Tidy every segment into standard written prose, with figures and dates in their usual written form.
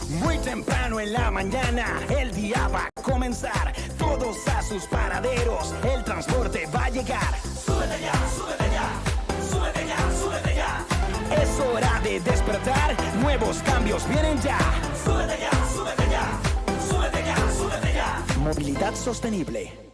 Muy temprano en la mañana, el día va a comenzar. Todos a sus paraderos, el transporte va a llegar. Súbete ya, súbete ya, súbete ya, súbete ya. Es hora de despertar, nuevos cambios vienen ya. Súbete ya, súbete ya, súbete ya, súbete ya. Movilidad sostenible.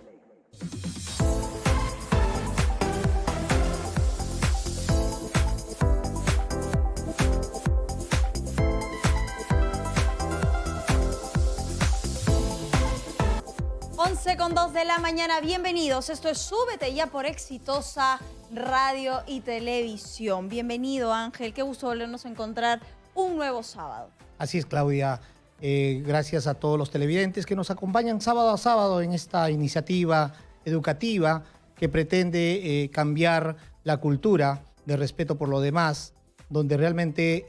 Con 2 de la mañana, bienvenidos. Esto es Súbete ya por Exitosa Radio y Televisión. Bienvenido, Ángel. Qué gusto volvernos a encontrar un nuevo sábado. Así es, Claudia. Gracias a todos los televidentes que nos acompañan sábado a sábado en esta iniciativa educativa que pretende cambiar la cultura de respeto por lo demás, donde realmente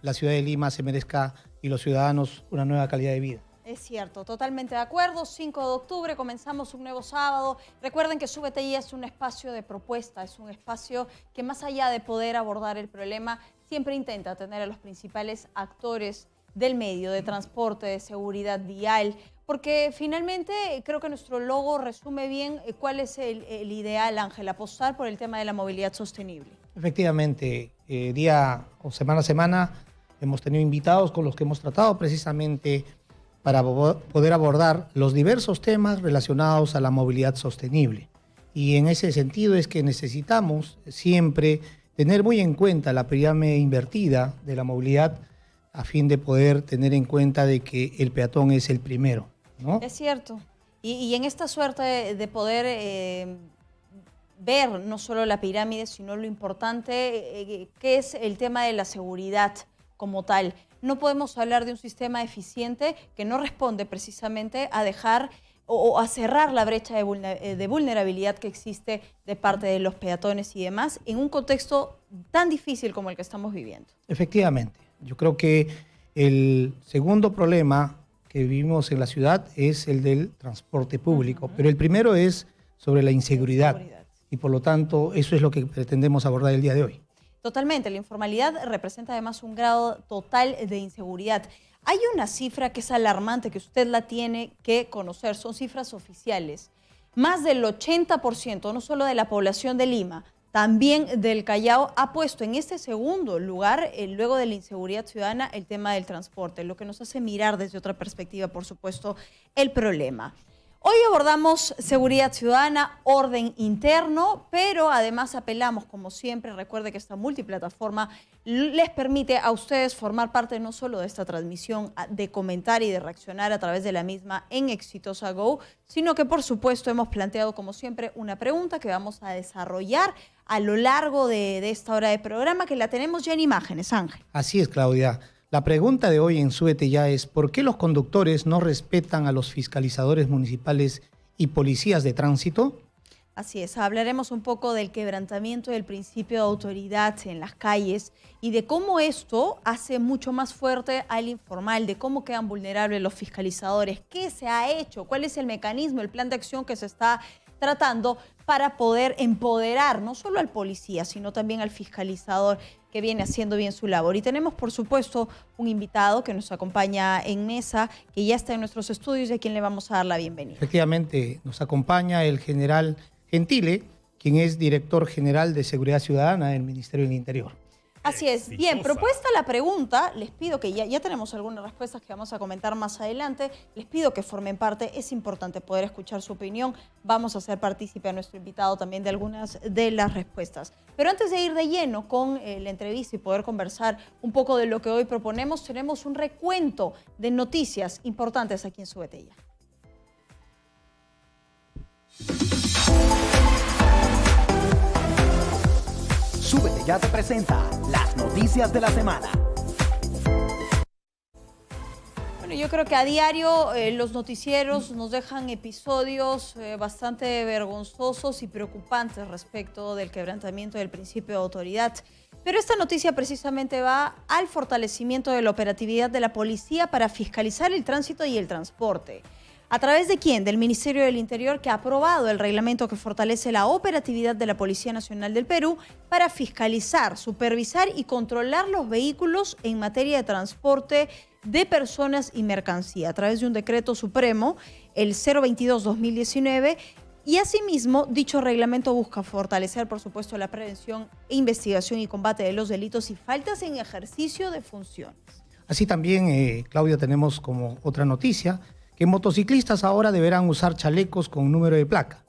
la ciudad de Lima se merezca y los ciudadanos una nueva calidad de vida. Es cierto, totalmente de acuerdo. 5 de octubre comenzamos un nuevo sábado. Recuerden que Súbete ya es un espacio de propuesta, es un espacio que más allá de poder abordar el problema, siempre intenta tener a los principales actores del medio, de transporte, de seguridad vial, porque finalmente creo que nuestro logo resume bien cuál es el ideal, Ángel, apostar por el tema de la movilidad sostenible. Efectivamente, día o semana a semana hemos tenido invitados con los que hemos tratado precisamente para poder abordar los diversos temas relacionados a la movilidad sostenible. Y en ese sentido es que necesitamos siempre tener muy en cuenta la pirámide invertida de la movilidad a fin de poder tener en cuenta de que el peatón es el primero, ¿no? Es cierto. Y en esta suerte de poder ver no solo la pirámide, sino lo importante que es el tema de la seguridad como tal. No podemos hablar de un sistema eficiente que no responde precisamente a dejar o a cerrar la brecha de vulnerabilidad que existe de parte de los peatones y demás en un contexto tan difícil como el que estamos viviendo. Efectivamente. Yo creo que el segundo problema que vivimos en la ciudad es el del transporte público, pero el primero es sobre la inseguridad. Y por lo tanto eso es lo que pretendemos abordar el día de hoy. Totalmente, la informalidad representa además un grado total de inseguridad. Hay una cifra que es alarmante, que usted la tiene que conocer, son cifras oficiales. Más del 80%, no solo de la población de Lima, también del Callao, ha puesto en este segundo lugar, luego de la inseguridad ciudadana, el tema del transporte, lo que nos hace mirar desde otra perspectiva, por supuesto, el problema. Hoy abordamos seguridad ciudadana, orden interno, pero además apelamos, como siempre, recuerde que esta multiplataforma les permite a ustedes formar parte no solo de esta transmisión, de comentar y de reaccionar a través de la misma en Exitosa Go, sino que por supuesto hemos planteado, como siempre, una pregunta que vamos a desarrollar a lo largo de esta hora de programa, que la tenemos ya en imágenes, Ángel. Así es, Claudia. La pregunta de hoy en Súbete ya es ¿por qué los conductores no respetan a los fiscalizadores municipales y policías de tránsito? Así es, hablaremos un poco del quebrantamiento del principio de autoridad en las calles y de cómo esto hace mucho más fuerte al informal, de cómo quedan vulnerables los fiscalizadores, qué se ha hecho, cuál es el mecanismo, el plan de acción que se está tratando para poder empoderar no solo al policía, sino también al fiscalizador que viene haciendo bien su labor. Y tenemos, por supuesto, un invitado que nos acompaña en mesa, que ya está en nuestros estudios y a quien le vamos a dar la bienvenida. Efectivamente, nos acompaña el general Gentile, quien es director general de Seguridad Ciudadana del Ministerio del Interior. Así es. Bien, propuesta la pregunta, les pido que ya tenemos algunas respuestas que vamos a comentar más adelante. Les pido que formen parte, es importante poder escuchar su opinión. Vamos a hacer partícipe a nuestro invitado también de algunas de las respuestas. Pero antes de ir de lleno con la entrevista y poder conversar un poco de lo que hoy proponemos, tenemos un recuento de noticias importantes aquí en Súbete Ya. Súbete ya te presenta las noticias de la semana. Bueno, yo creo que a diario los noticieros nos dejan episodios bastante vergonzosos y preocupantes respecto del quebrantamiento del principio de autoridad. Pero esta noticia precisamente va al fortalecimiento de la operatividad de la policía para fiscalizar el tránsito y el transporte. ¿A través de quién? Del Ministerio del Interior, que ha aprobado el reglamento que fortalece la operatividad de la Policía Nacional del Perú para fiscalizar, supervisar y controlar los vehículos en materia de transporte de personas y mercancía a través de un decreto supremo, el 022-2019, y asimismo dicho reglamento busca fortalecer, por supuesto, la prevención, investigación y combate de los delitos y faltas en ejercicio de funciones. Así también, Claudia, tenemos como otra noticia que motociclistas ahora deberán usar chalecos con número de placa,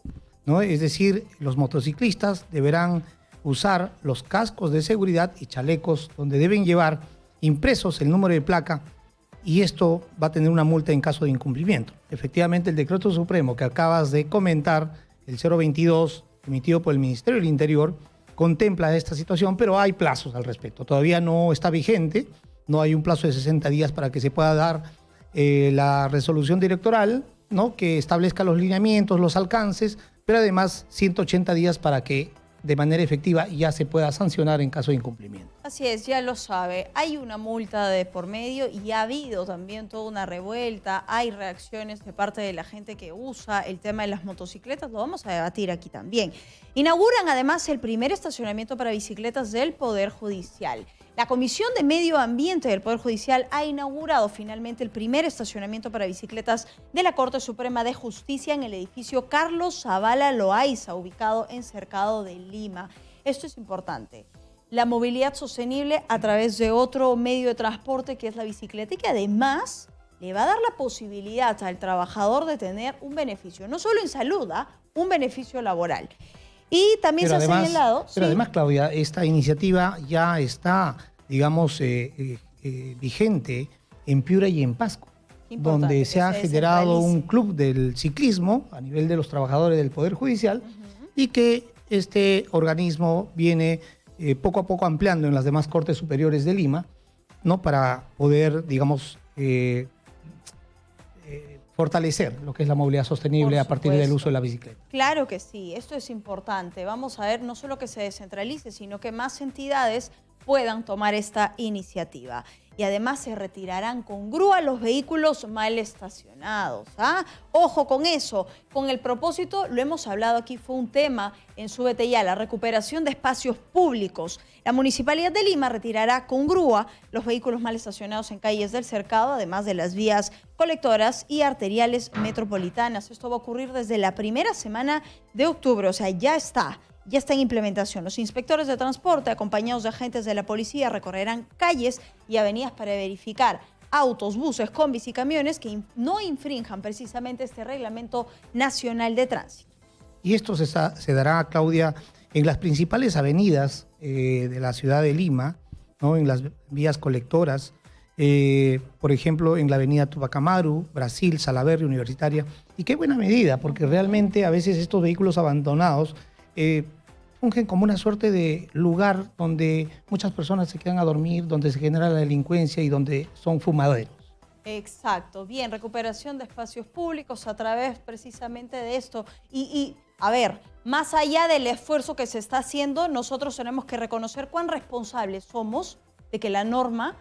¿no? Es decir, los motociclistas deberán usar los cascos de seguridad y chalecos donde deben llevar impresos el número de placa, y esto va a tener una multa en caso de incumplimiento. Efectivamente, el decreto supremo que acabas de comentar, el 022, emitido por el Ministerio del Interior, contempla esta situación, pero hay plazos al respecto. Todavía no está vigente, no hay un plazo de 60 días para que se pueda dar la resolución directoral, ¿no?, que establezca los lineamientos, los alcances, pero además 180 días para que de manera efectiva ya se pueda sancionar en caso de incumplimiento. Así es, ya lo sabe. Hay una multa de por medio y ha habido también toda una revuelta. Hay reacciones de parte de la gente que usa el tema de las motocicletas. Lo vamos a debatir aquí también. Inauguran además el primer estacionamiento para bicicletas del Poder Judicial. La Comisión de Medio Ambiente del Poder Judicial ha inaugurado finalmente el primer estacionamiento para bicicletas de la Corte Suprema de Justicia en el edificio Carlos Zavala Loaiza, ubicado en Cercado de Lima. Esto es importante. La movilidad sostenible a través de otro medio de transporte que es la bicicleta y que además le va a dar la posibilidad al trabajador de tener un beneficio, no solo en salud, un beneficio laboral. Y también pero se además, ha señalado... Pero sí. además, Claudia, esta iniciativa ya está, digamos, vigente en Piura y en Pasco, donde se ha generado un club del ciclismo a nivel de los trabajadores del Poder Judicial, y que este organismo viene poco a poco ampliando en las demás Cortes Superiores de Lima, ¿no?, para poder, digamos, fortalecer lo que es la movilidad sostenible a partir del uso de la bicicleta. Claro que sí, esto es importante. Vamos a ver no solo que se descentralice, sino que más entidades puedan tomar esta iniciativa. Y además se retirarán con grúa los vehículos mal estacionados. Ojo con eso, con el propósito, lo hemos hablado aquí, fue un tema en Súbete Ya, la recuperación de espacios públicos. La Municipalidad de Lima retirará con grúa los vehículos mal estacionados en calles del cercado, además de las vías colectoras y arteriales metropolitanas. Esto va a ocurrir desde la primera semana de octubre, o sea, ya está en implementación. Los inspectores de transporte, acompañados de agentes de la policía, recorrerán calles y avenidas para verificar autos, buses, combis y camiones que no infrinjan precisamente este Reglamento Nacional de Tránsito. Y esto se dará, Claudia, en las principales avenidas de la ciudad de Lima, ¿no?, en las vías colectoras, por ejemplo, en la avenida Tupac Amaru, Brasil, Salaberry, Universitaria. Y qué buena medida, porque realmente a veces estos vehículos abandonados fungen como una suerte de lugar donde muchas personas se quedan a dormir, donde se genera la delincuencia y donde son fumaderos. Exacto, bien, recuperación de espacios públicos a través precisamente de esto. Y a ver, más allá del esfuerzo que se está haciendo, nosotros tenemos que reconocer cuán responsables somos de que la norma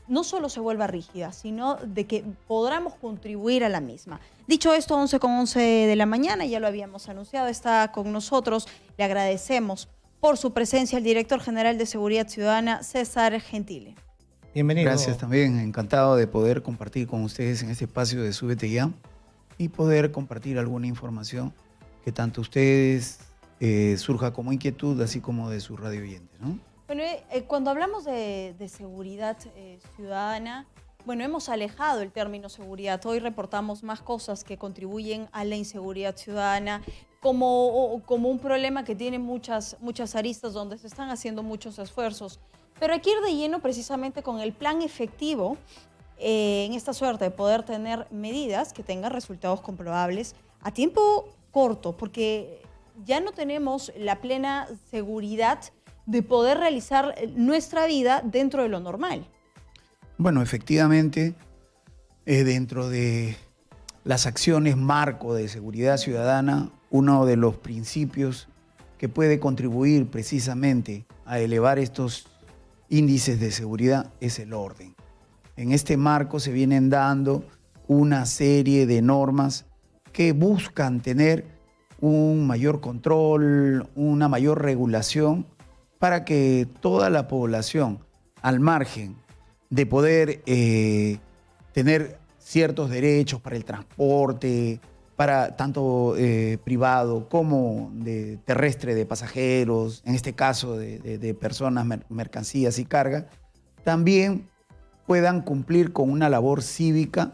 no solo se vuelva rígida, sino de que podamos contribuir a la misma. Dicho esto, 11:11 de la mañana, ya lo habíamos anunciado, está con nosotros. Le agradecemos por su presencia el director general de Seguridad Ciudadana, César Gentile. Bienvenido. Gracias también, encantado de poder compartir con ustedes en este espacio de Súbete Ya y poder compartir alguna información que tanto ustedes surja como inquietud, así como de sus radio oyentes, ¿no? Bueno, cuando hablamos de seguridad ciudadana, bueno, hemos alejado el término seguridad. Hoy reportamos más cosas que contribuyen a la inseguridad ciudadana como un problema que tiene muchas aristas donde se están haciendo muchos esfuerzos. Pero hay que ir de lleno precisamente con el plan efectivo en esta suerte de poder tener medidas que tengan resultados comprobables a tiempo corto, porque ya no tenemos la plena seguridad de poder realizar nuestra vida dentro de lo normal. Bueno, efectivamente, dentro de las acciones marco de seguridad ciudadana, uno de los principios que puede contribuir precisamente a elevar estos índices de seguridad es el orden. En este marco se vienen dando una serie de normas que buscan tener un mayor control, una mayor regulación para que toda la población, al margen de poder tener ciertos derechos para el transporte, para tanto privado como de terrestre de pasajeros, en este caso de personas, mercancías y carga, también puedan cumplir con una labor cívica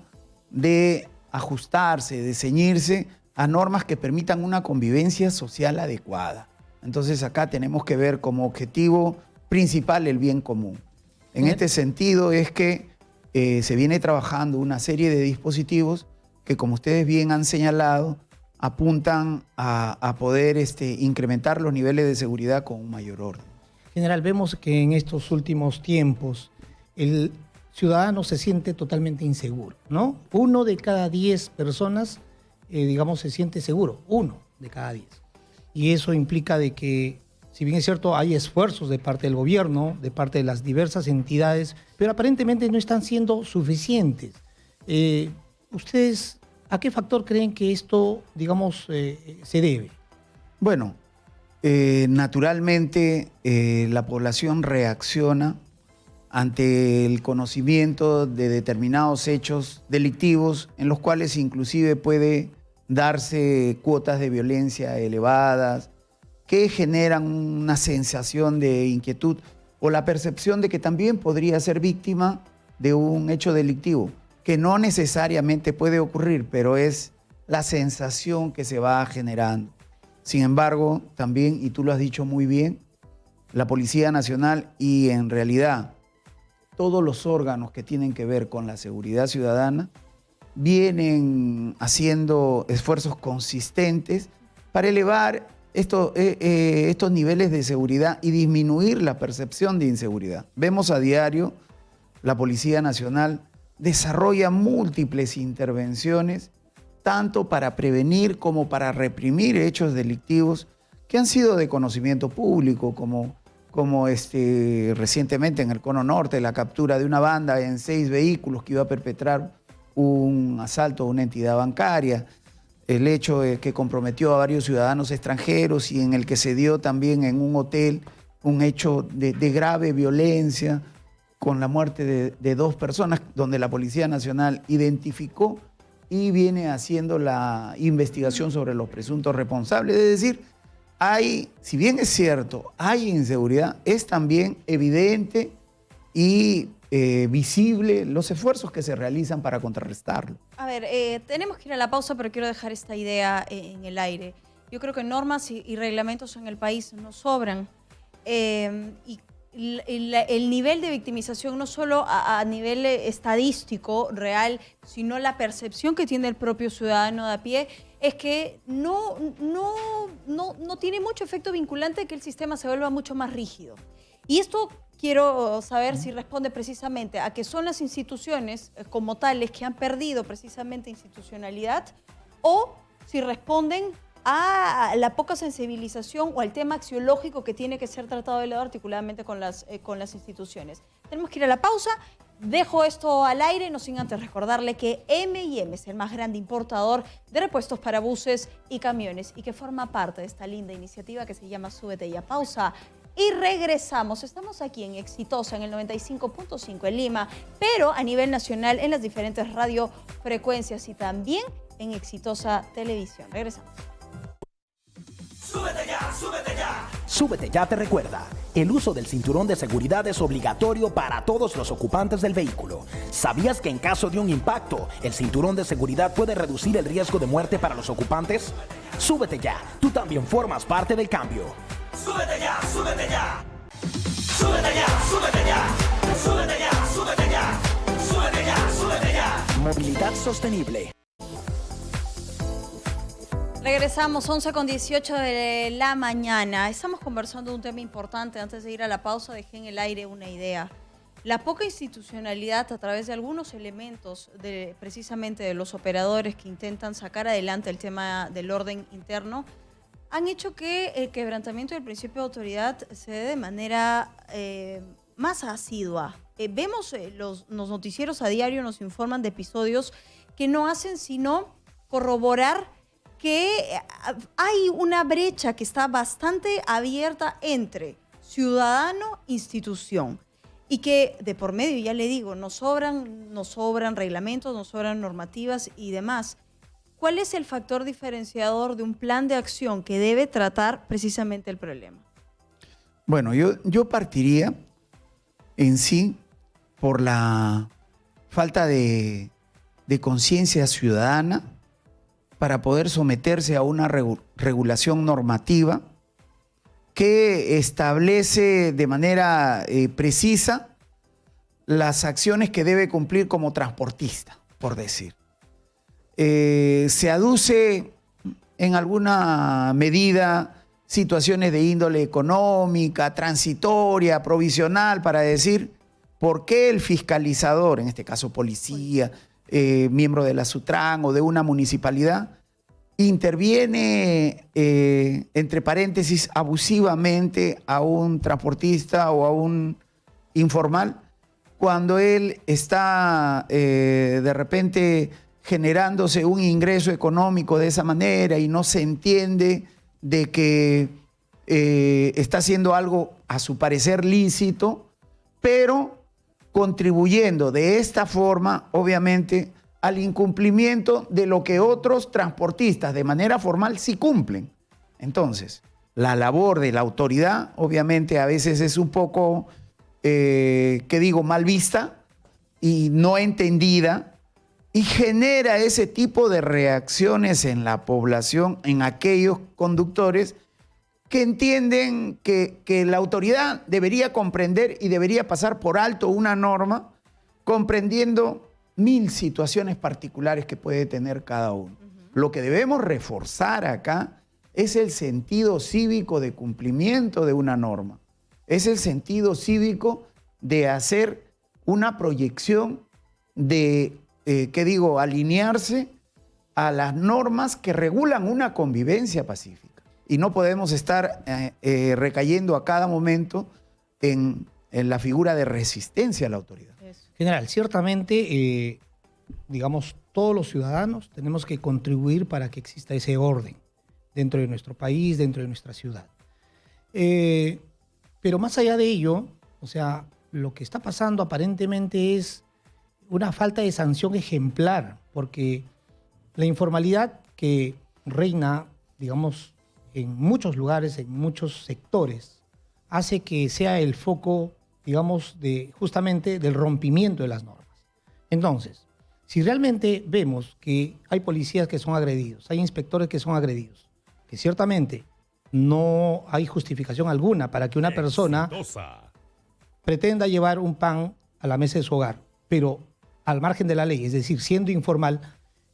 de ajustarse, de ceñirse a normas que permitan una convivencia social adecuada. Entonces acá tenemos que ver como objetivo principal el bien común. En este sentido es que se viene trabajando una serie de dispositivos que, como ustedes bien han señalado, apuntan a poder incrementar los niveles de seguridad con un mayor orden. General, vemos que en estos últimos tiempos el ciudadano se siente totalmente inseguro, ¿no? 1 de cada 10 personas, digamos, se siente seguro, 1 de cada 10. Y eso implica de que, si bien es cierto, hay esfuerzos de parte del gobierno, de parte de las diversas entidades, pero aparentemente no están siendo suficientes. ¿Ustedes a qué factor creen que esto, digamos, se debe? Bueno, naturalmente la población reacciona ante el conocimiento de determinados hechos delictivos en los cuales inclusive puede darse cuotas de violencia elevadas que generan una sensación de inquietud o la percepción de que también podría ser víctima de un hecho delictivo, que no necesariamente puede ocurrir, pero es la sensación que se va generando. Sin embargo, también, y tú lo has dicho muy bien, la Policía Nacional y en realidad todos los órganos que tienen que ver con la seguridad ciudadana vienen haciendo esfuerzos consistentes para elevar estos niveles de seguridad y disminuir la percepción de inseguridad. Vemos a diario, la Policía Nacional desarrolla múltiples intervenciones, tanto para prevenir como para reprimir hechos delictivos que han sido de conocimiento público, como recientemente en el Cono Norte, la captura de una banda en 6 vehículos que iba a perpetrar un asalto a una entidad bancaria, el hecho que comprometió a varios ciudadanos extranjeros y en el que se dio también en un hotel un hecho de grave violencia con la muerte de 2 personas, donde la Policía Nacional identificó y viene haciendo la investigación sobre los presuntos responsables. Es decir, si bien es cierto, hay inseguridad, es también evidente y visible los esfuerzos que se realizan para contrarrestarlo. A ver, tenemos que ir a la pausa, pero quiero dejar esta idea en el aire. Yo creo que normas y reglamentos en el país nos sobran. Y el nivel de victimización no solo a nivel estadístico, real, sino la percepción que tiene el propio ciudadano de a pie, es que no tiene mucho efecto vinculante que el sistema se vuelva mucho más rígido. Y esto quiero saber si responde precisamente a que son las instituciones como tales que han perdido precisamente institucionalidad o si responden a la poca sensibilización o al tema axiológico que tiene que ser tratado de lado articuladamente con las instituciones. Tenemos que ir a la pausa. Dejo esto al aire, no sin antes recordarle que M&M es el más grande importador de repuestos para buses y camiones y que forma parte de esta linda iniciativa que se llama Súbete Ya. Pausa y regresamos. Estamos aquí en Exitosa, en el 95.5 en Lima, pero a nivel nacional en las diferentes radiofrecuencias y también en Exitosa Televisión. Regresamos. Súbete ya, súbete ya. Súbete Ya te recuerda, el uso del cinturón de seguridad es obligatorio para todos los ocupantes del vehículo. ¿Sabías que en caso de un impacto, el cinturón de seguridad puede reducir el riesgo de muerte para los ocupantes? Súbete Ya, tú también formas parte del cambio. Súbete ya, súbete ya. Súbete ya, súbete ya. Súbete ya, súbete ya. Súbete ya, súbete ya. Movilidad sostenible. Regresamos, 11:18 de la mañana. Estamos conversando de un tema importante. Antes de ir a la pausa, dejé en el aire una idea. La poca institucionalidad a través de algunos elementos, precisamente de los operadores que intentan sacar adelante el tema del orden interno, han hecho que el quebrantamiento del principio de autoridad se dé de manera más asidua. Vemos los noticieros a diario nos informan de episodios que no hacen sino corroborar que hay una brecha que está bastante abierta entre ciudadano e institución. y que de por medio, ya le digo, nos sobran reglamentos, nos sobran normativas y demás. ¿Cuál es el factor diferenciador de un plan de acción que debe tratar precisamente el problema? Bueno, yo partiría en sí por la falta de conciencia ciudadana para poder someterse a una regulación normativa que establece de manera precisa las acciones que debe cumplir como transportista, por decir. Se aduce en alguna medida situaciones de índole económica, transitoria, provisional, para decir por qué el fiscalizador, en este caso policía, miembro de la SUTRAN o de una municipalidad, interviene, entre paréntesis, abusivamente a un transportista o a un informal cuando él está de repente generándose un ingreso económico de esa manera y no se entiende de que está haciendo algo a su parecer lícito, pero contribuyendo de esta forma, obviamente, al incumplimiento de lo que otros transportistas de manera formal sí cumplen. Entonces, la labor de la autoridad, obviamente, a veces es un poco, mal vista y no entendida, y genera ese tipo de reacciones en la población, en aquellos conductores que entienden que la autoridad debería comprender y debería pasar por alto una norma, comprendiendo 1000 situaciones particulares que puede tener cada uno. Lo que debemos reforzar acá es el sentido cívico de cumplimiento de una norma. Es el sentido cívico de hacer una proyección de, alinearse a las normas que regulan una convivencia pacífica. Y no podemos estar recayendo a cada momento en la figura de resistencia a la autoridad. General, ciertamente, todos los ciudadanos tenemos que contribuir para que exista ese orden dentro de nuestro país, dentro de nuestra ciudad. Pero más allá de ello, lo que está pasando aparentemente es una falta de sanción ejemplar, porque la informalidad que reina, en muchos lugares, en muchos sectores, hace que sea el foco, justamente del rompimiento de las normas. Entonces, si realmente vemos que hay policías que son agredidos, hay inspectores que son agredidos, que ciertamente no hay justificación alguna para que una persona pretenda llevar un pan a la mesa de su hogar, pero al margen de la ley, es decir, siendo informal,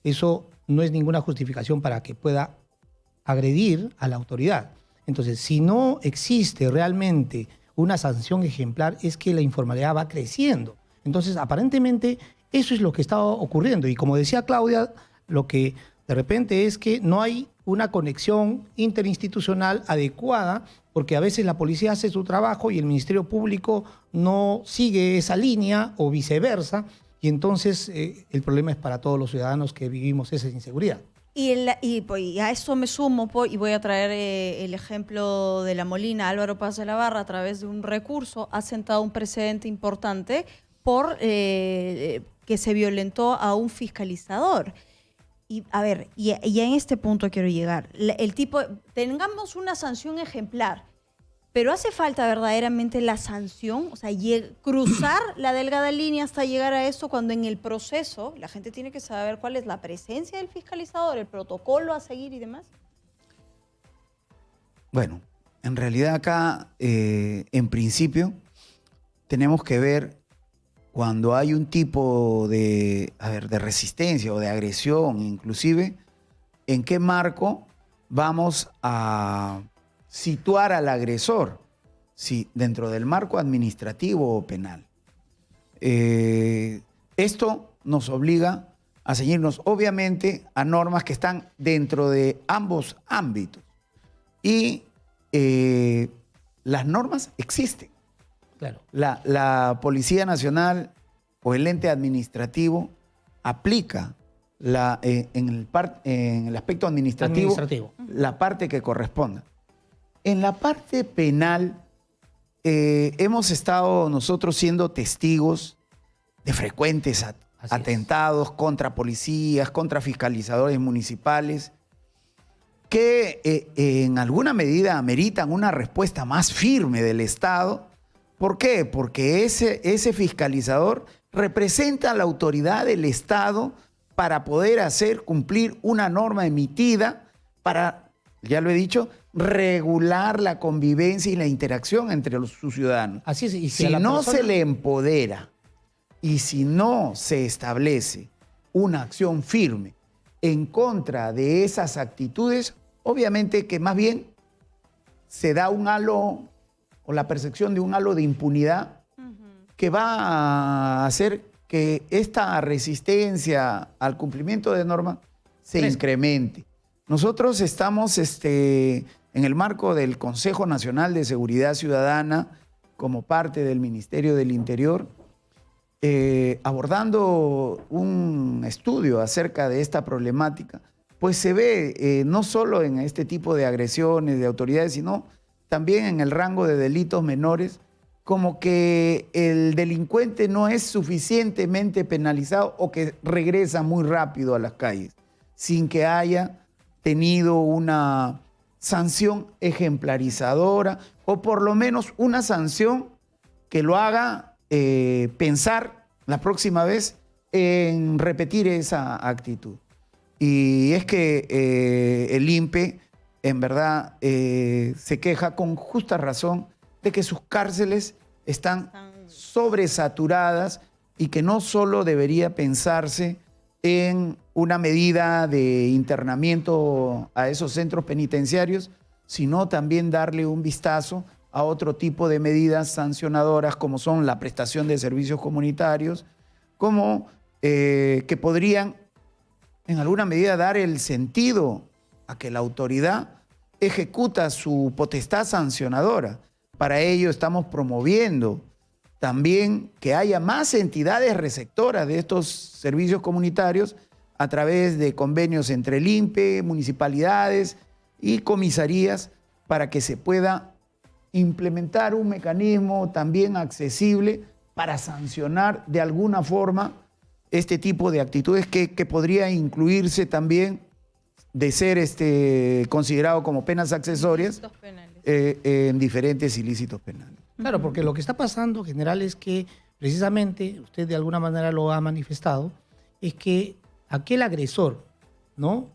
eso no es ninguna justificación para que pueda agredir a la autoridad. Entonces, si no existe realmente una sanción ejemplar, es que la informalidad va creciendo. Entonces, aparentemente, eso es lo que está ocurriendo. Y como decía Claudia, lo que de repente es que no hay una conexión interinstitucional adecuada, porque a veces la policía hace su trabajo y el Ministerio Público no sigue esa línea o viceversa, y entonces el problema es para todos los ciudadanos que vivimos esa inseguridad. Y a eso me sumo, y voy a traer el ejemplo de La Molina. Álvaro Paz de la Barra, a través de un recurso, ha sentado un precedente importante por que se violentó a un fiscalizador. Y en este punto quiero llegar. Tengamos una sanción ejemplar, pero hace falta verdaderamente la sanción, cruzar la delgada línea hasta llegar a eso, cuando en el proceso la gente tiene que saber cuál es la presencia del fiscalizador, el protocolo a seguir y demás. Bueno, en realidad acá, en principio, tenemos que ver cuando hay un tipo de resistencia o de agresión, inclusive, en qué marco vamos a situar al agresor, si dentro del marco administrativo o penal. Esto nos obliga a ceñirnos, obviamente, a normas que están dentro de ambos ámbitos. Y las normas existen. Claro. La Policía Nacional o el ente administrativo aplica en el aspecto administrativo la parte que corresponda. En la parte penal, hemos estado nosotros siendo testigos de frecuentes Así atentados contra policías, contra fiscalizadores municipales, que en alguna medida ameritan una respuesta más firme del Estado. ¿Por qué? Porque ese fiscalizador representa a la autoridad del Estado para poder hacer cumplir una norma emitida para, ya lo he dicho, regular la convivencia y la interacción entre sus ciudadanos. Así es. Y Si a la no persona- se le empodera y si no se establece una acción firme en contra de esas actitudes, obviamente que más bien se da un halo o la percepción de un halo de impunidad que va a hacer que esta resistencia al cumplimiento de normas se Crezca. incremente. Nosotros estamos en el marco del Consejo Nacional de Seguridad Ciudadana, como parte del Ministerio del Interior, abordando un estudio acerca de esta problemática, pues se ve no solo en este tipo de agresiones de autoridades, sino también en el rango de delitos menores, como que el delincuente no es suficientemente penalizado o que regresa muy rápido a las calles, sin que haya tenido una sanción ejemplarizadora o por lo menos una sanción que lo haga pensar la próxima vez en repetir esa actitud. Y es que el INPE, en verdad, se queja con justa razón de que sus cárceles están sobresaturadas y que no solo debería pensarse en una medida de internamiento a esos centros penitenciarios, sino también darle un vistazo a otro tipo de medidas sancionadoras como son la prestación de servicios comunitarios, como que podrían en alguna medida dar el sentido a que la autoridad ejecuta su potestad sancionadora. Para ello estamos promoviendo también que haya más entidades receptoras de estos servicios comunitarios a través de convenios entre el INPE, municipalidades y comisarías para que se pueda implementar un mecanismo también accesible para sancionar de alguna forma este tipo de actitudes que podría incluirse también de ser considerado como penas accesorias Delitos penales. en diferentes ilícitos penales. Claro, porque lo que está pasando, general, es que precisamente, usted de alguna manera lo ha manifestado, es que aquel agresor, ¿no?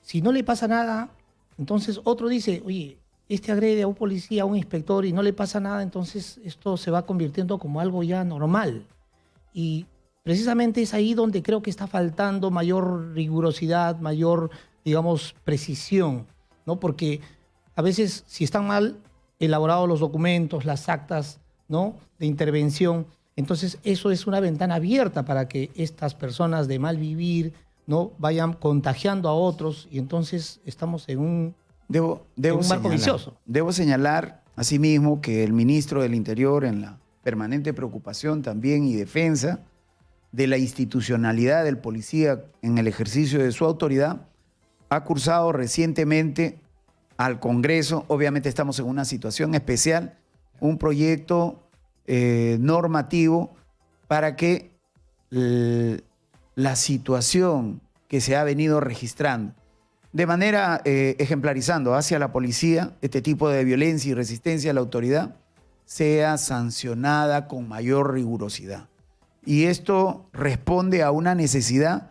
Si no le pasa nada, entonces otro dice, oye, este agrede a un policía, a un inspector y no le pasa nada, entonces esto se va convirtiendo como algo ya normal. Y precisamente es ahí donde creo que está faltando mayor rigurosidad, mayor, digamos, precisión, ¿no? Porque a veces, si están mal elaborados los documentos, las actas, ¿no?, de intervención, entonces eso es una ventana abierta para que estas personas de mal vivir, ¿no?, vayan contagiando a otros y entonces estamos en un Debo un marco vicioso. Debo señalar, asimismo, que el ministro del Interior, en la permanente preocupación también y defensa de la institucionalidad del policía en el ejercicio de su autoridad, ha cursado recientemente al Congreso, obviamente estamos en una situación especial, un proyecto normativo para que la situación que se ha venido registrando de manera ejemplarizando hacia la policía este tipo de violencia y resistencia a la autoridad sea sancionada con mayor rigurosidad. Y esto responde a una necesidad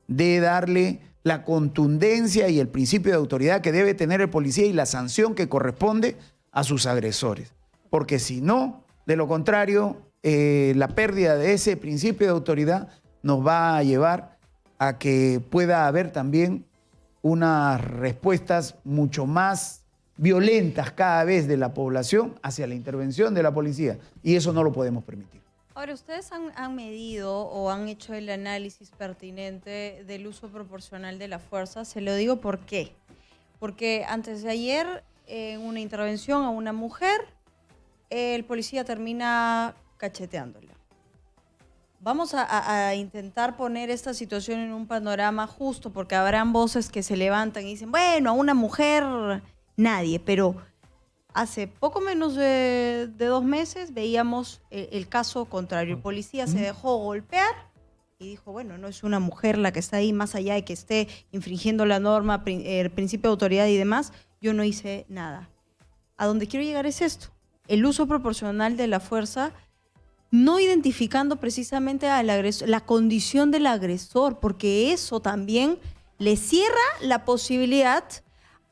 de darle la contundencia y el principio de autoridad que debe tener el policía y la sanción que corresponde a sus agresores. Porque si no, de lo contrario, la pérdida de ese principio de autoridad nos va a llevar a que pueda haber también unas respuestas mucho más violentas cada vez de la población hacia la intervención de la policía. Y eso no lo podemos permitir. Ahora, ¿ustedes han medido o han hecho el análisis pertinente del uso proporcional de la fuerza? Se lo digo ¿por qué? Porque antes de ayer, en una intervención a una mujer, el policía termina cacheteándola. Vamos a intentar poner esta situación en un panorama justo, porque habrán voces que se levantan y dicen, bueno, a una mujer nadie, pero Hace poco menos de 2 meses veíamos el caso contrario. El policía se dejó golpear y dijo, bueno, no es una mujer la que está ahí, más allá de que esté infringiendo la norma, el principio de autoridad y demás, yo no hice nada. A donde quiero llegar es esto, el uso proporcional de la fuerza, no identificando precisamente al agresor, la condición del agresor, porque eso también le cierra la posibilidad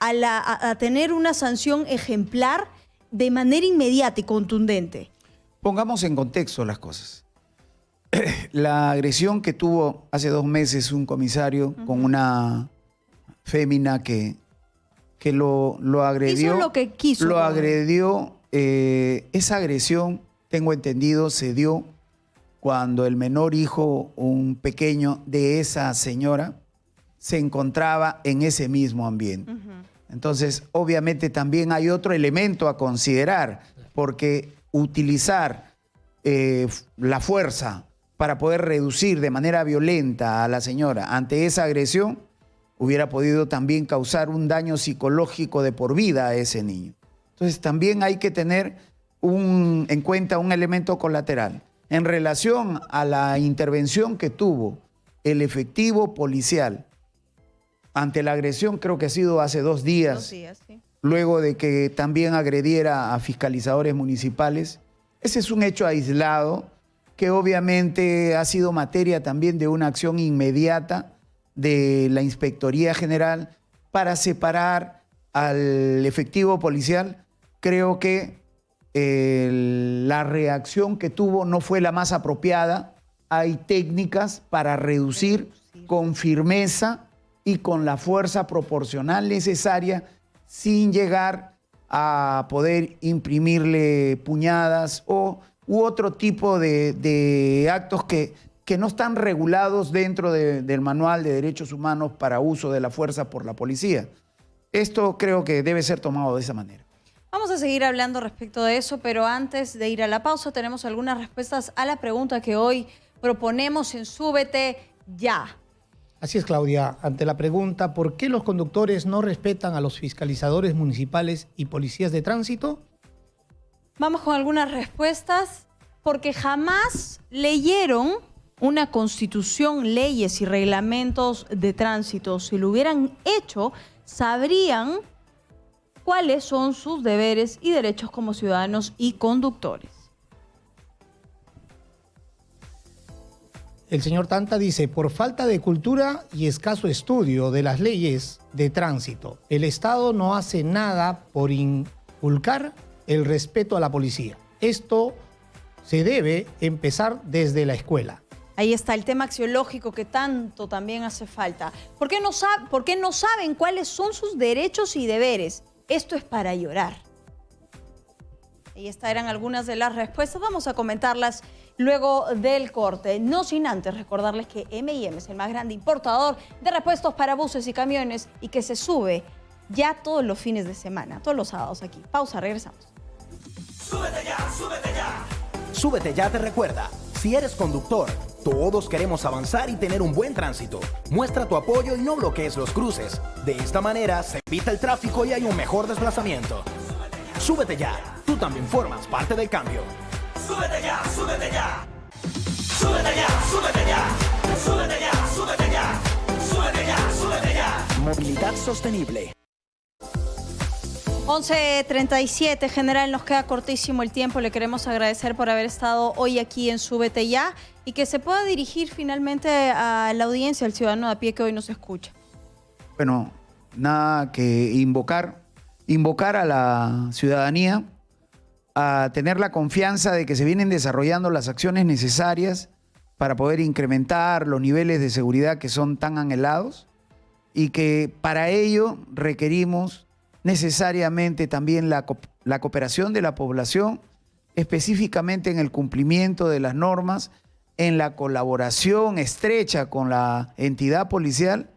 a tener una sanción ejemplar de manera inmediata y contundente. Pongamos en contexto las cosas. La agresión que tuvo hace 2 meses un comisario con una fémina que lo agredió. Hizo lo que quiso. Lo agredió. Esa agresión, tengo entendido, se dio cuando el menor hijo, un pequeño de esa señora, se encontraba en ese mismo ambiente. Entonces, obviamente también hay otro elemento a considerar, porque utilizar la fuerza para poder reducir de manera violenta a la señora ante esa agresión hubiera podido también causar un daño psicológico de por vida a ese niño. Entonces, también hay que tener en cuenta un elemento colateral. En relación a la intervención que tuvo el efectivo policial ante la agresión, creo que ha sido hace 2 días, 2 días, sí. Luego de que también agrediera a fiscalizadores municipales. Ese es un hecho aislado que obviamente ha sido materia también de una acción inmediata de la Inspectoría General para separar al efectivo policial. Creo que la reacción que tuvo no fue la más apropiada. Hay técnicas para reducir con firmeza y con la fuerza proporcional necesaria sin llegar a poder imprimirle puñadas u otro tipo de actos que no están regulados dentro del Manual de Derechos Humanos para uso de la fuerza por la policía. Esto creo que debe ser tomado de esa manera. Vamos a seguir hablando respecto de eso, pero antes de ir a la pausa tenemos algunas respuestas a la pregunta que hoy proponemos en Súbete Ya. Así es, Claudia. Ante la pregunta, ¿por qué los conductores no respetan a los fiscalizadores municipales y policías de tránsito? Vamos con algunas respuestas. Porque jamás leyeron una constitución, leyes y reglamentos de tránsito. Si lo hubieran hecho, sabrían cuáles son sus deberes y derechos como ciudadanos y conductores. El señor Tanta dice, por falta de cultura y escaso estudio de las leyes de tránsito, el Estado no hace nada por inculcar el respeto a la policía. Esto se debe empezar desde la escuela. Ahí está el tema axiológico que tanto también hace falta. ¿Por qué no saben cuáles son sus derechos y deberes? Esto es para llorar. Ahí eran algunas de las respuestas. Vamos a comentarlas luego del corte. No sin antes recordarles que M&M es el más grande importador de repuestos para buses y camiones y que se sube ya todos los fines de semana, todos los sábados aquí. Pausa, regresamos. Súbete ya, súbete ya. Súbete Ya te recuerda, si eres conductor, todos queremos avanzar y tener un buen tránsito. Muestra tu apoyo y no bloquees los cruces. De esta manera se evita el tráfico y hay un mejor desplazamiento. Súbete Ya, tú también formas parte del cambio. Súbete ya, súbete ya. Súbete ya, súbete ya. Súbete ya, súbete ya. Súbete ya, súbete ya. Movilidad sostenible. 11:37, general, nos queda cortísimo el tiempo. Le queremos agradecer por haber estado hoy aquí en Súbete Ya y que se pueda dirigir finalmente a la audiencia, al ciudadano de a pie que hoy nos escucha. Bueno, nada que invocar a la ciudadanía a tener la confianza de que se vienen desarrollando las acciones necesarias para poder incrementar los niveles de seguridad que son tan anhelados y que para ello requerimos necesariamente también la cooperación de la población, específicamente en el cumplimiento de las normas, en la colaboración estrecha con la entidad policial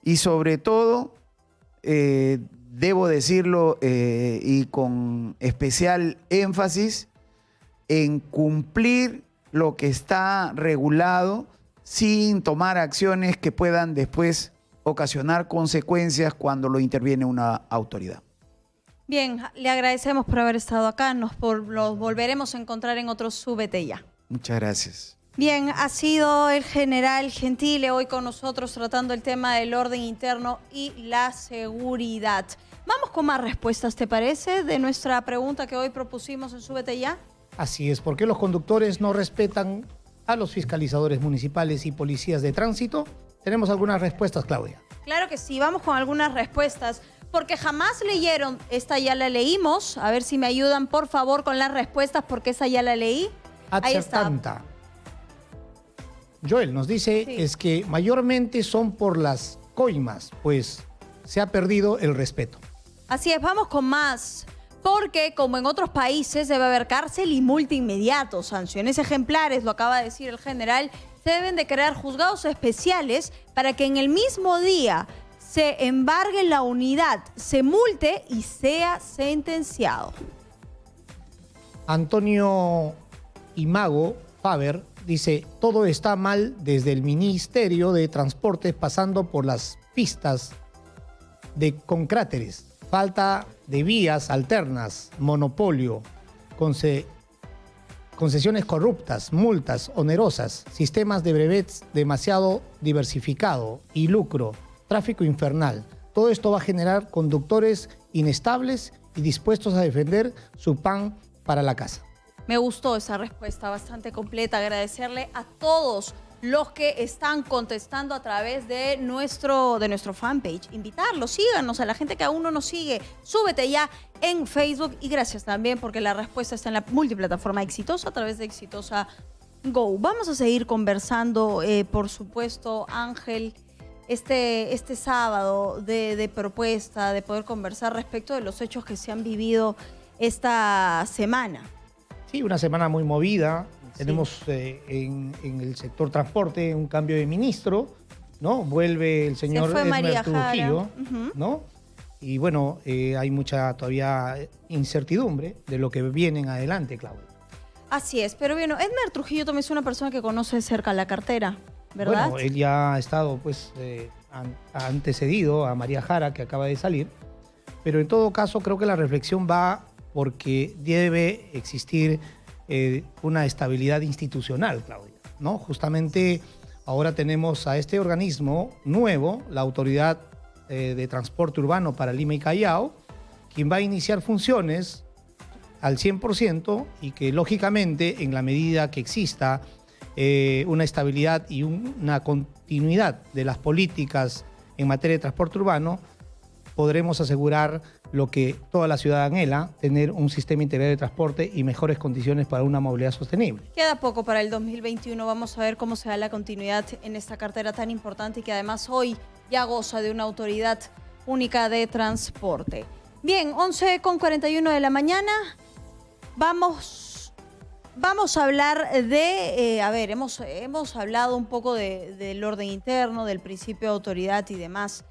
y sobre todo, debo decirlo y con especial énfasis, en cumplir lo que está regulado sin tomar acciones que puedan después ocasionar consecuencias cuando lo interviene una autoridad. Bien, le agradecemos por haber estado acá. Nos volveremos a encontrar en otro Súbete Ya. Muchas gracias. Bien, ha sido el general Gentile hoy con nosotros tratando el tema del orden interno y la seguridad. Vamos con más respuestas, ¿te parece? De nuestra pregunta que hoy propusimos en Súbete Ya. Así es, ¿por qué los conductores no respetan a los fiscalizadores municipales y policías de tránsito? Tenemos algunas respuestas, Claudia. Claro que sí, vamos con algunas respuestas, porque jamás leyeron, esta ya la leímos, a ver si me ayudan por favor con las respuestas, porque esa ya la leí. Ahí está. Acertanta. Joel nos dice, Sí. es que mayormente son por las coimas, pues se ha perdido el respeto. Así es, vamos con más. Porque, como en otros países, debe haber cárcel y multa inmediato, sanciones ejemplares, lo acaba de decir el general. Se deben de crear juzgados especiales para que en el mismo día se embargue la unidad, se multe y sea sentenciado. Antonio Imago Faber dice, todo está mal desde el Ministerio de Transportes pasando por las pistas con cráteres, falta de vías alternas, monopolio, concesiones corruptas, multas onerosas, sistemas de brevets demasiado diversificado y lucro, tráfico infernal. Todo esto va a generar conductores inestables y dispuestos a defender su pan para la casa. Me gustó esa respuesta bastante completa. Agradecerle a todos los que están contestando a través de nuestro fanpage. Invitarlos, síganos a la gente que aún no nos sigue. Súbete Ya en Facebook. Y gracias también porque la respuesta está en la multiplataforma Exitosa a través de Exitosa Go. Vamos a seguir conversando, por supuesto, Ángel, este sábado de propuesta, de poder conversar respecto de los hechos que se han vivido esta semana. Sí, una semana muy movida. Sí. Tenemos en el sector transporte un cambio de ministro, ¿no? Vuelve el señor Se fue María Esmer Jara. Trujillo, Ujú. ¿no? Y bueno, hay mucha todavía incertidumbre de lo que viene en adelante, Claudia. Así es, pero bueno, Esmer Trujillo también es una persona que conoce de cerca la cartera, ¿verdad? Bueno, él ya ha estado, pues, ha antecedido a María Jara, que acaba de salir. Pero en todo caso, creo que la reflexión va porque debe existir una estabilidad institucional, Claudia, ¿no? Justamente ahora tenemos a este organismo nuevo, la Autoridad de Transporte Urbano para Lima y Callao, quien va a iniciar funciones al 100% y que lógicamente en la medida que exista una estabilidad y una continuidad de las políticas en materia de transporte urbano, podremos asegurar lo que toda la ciudad anhela, tener un sistema integrado de transporte y mejores condiciones para una movilidad sostenible. Queda poco para el 2021, vamos a ver cómo se da la continuidad en esta cartera tan importante y que además hoy ya goza de una autoridad única de transporte. Bien, 11:41 de la mañana, vamos a hablar de, hemos hablado un poco del orden interno, del principio de autoridad y demás.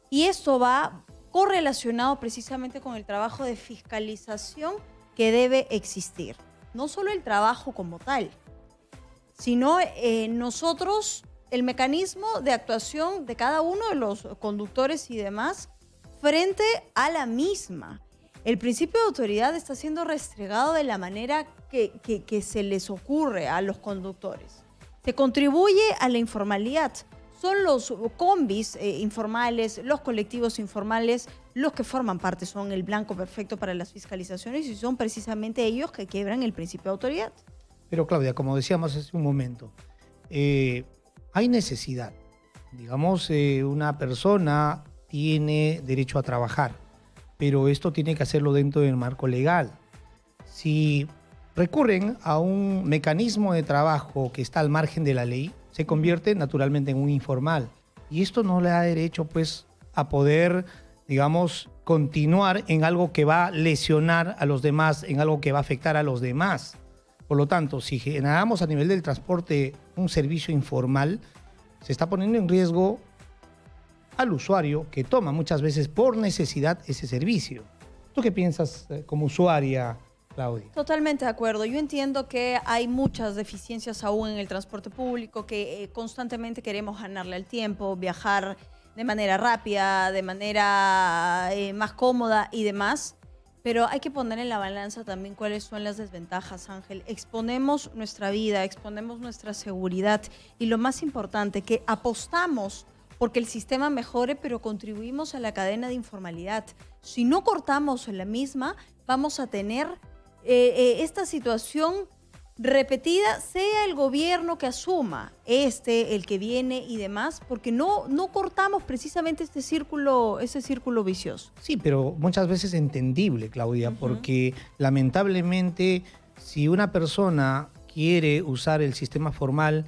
Y esto va correlacionado precisamente con el trabajo de fiscalización que debe existir. No solo el trabajo como tal, sino nosotros, el mecanismo de actuación de cada uno de los conductores y demás frente a la misma. El principio de autoridad está siendo restregado de la manera que se les ocurre a los conductores. Se contribuye a la informalidad. Son los combis informales, los colectivos informales, los que forman parte, son el blanco perfecto para las fiscalizaciones y son precisamente ellos que quiebran el principio de autoridad. Pero Claudia, como decíamos hace un momento, hay necesidad. Digamos, una persona tiene derecho a trabajar, pero esto tiene que hacerlo dentro del marco legal. Si recurren a un mecanismo de trabajo que está al margen de la ley, se convierte naturalmente en un informal. Y esto no le da derecho, pues, a poder, digamos, continuar en algo que va a lesionar a los demás, en algo que va a afectar a los demás. Por lo tanto, si generamos a nivel del transporte un servicio informal, se está poniendo en riesgo al usuario que toma muchas veces por necesidad ese servicio. ¿Tú qué piensas como usuaria, Claudia? Totalmente de acuerdo. Yo entiendo que hay muchas deficiencias aún en el transporte público, que constantemente queremos ganarle al tiempo, viajar de manera rápida, de manera más cómoda y demás. Pero hay que poner en la balanza también cuáles son las desventajas, Ángel. Exponemos nuestra vida, exponemos nuestra seguridad y lo más importante, que apostamos porque el sistema mejore, pero contribuimos a la cadena de informalidad. Si no cortamos la misma, vamos a tener esta situación repetida, sea el gobierno que asuma, el que viene y demás, porque no cortamos precisamente ese círculo vicioso. Sí, pero muchas veces entendible, Claudia, porque lamentablemente si una persona quiere usar el sistema formal,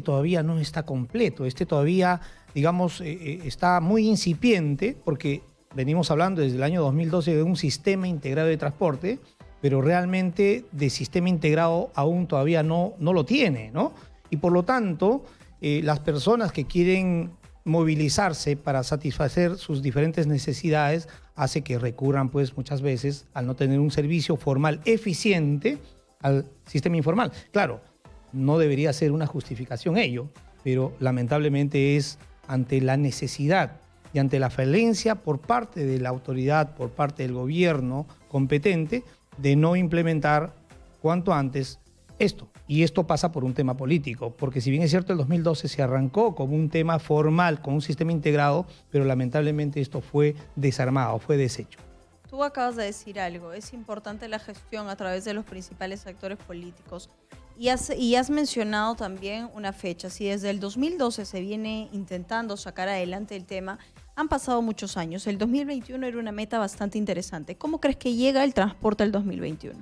todavía no está completo, todavía, digamos, está muy incipiente, porque venimos hablando desde el año 2012 de un sistema integrado de transporte, pero realmente de sistema integrado aún todavía no lo tiene, ¿no? Y por lo tanto, las personas que quieren movilizarse para satisfacer sus diferentes necesidades hace que recurran, pues, muchas veces, al no tener un servicio formal eficiente, al sistema informal. Claro, no debería ser una justificación ello, pero lamentablemente es ante la necesidad y ante la falencia por parte de la autoridad, por parte del gobierno competente, de no implementar cuanto antes esto. Y esto pasa por un tema político, porque si bien es cierto, el 2012 se arrancó como un tema formal, con un sistema integrado, pero lamentablemente esto fue desarmado, fue deshecho. Tú acabas de decir algo, es importante la gestión a través de los principales actores políticos. Y has mencionado también una fecha. Si desde el 2012 se viene intentando sacar adelante el tema, han pasado muchos años. El 2021 era una meta bastante interesante. ¿Cómo crees que llega el transporte al 2021?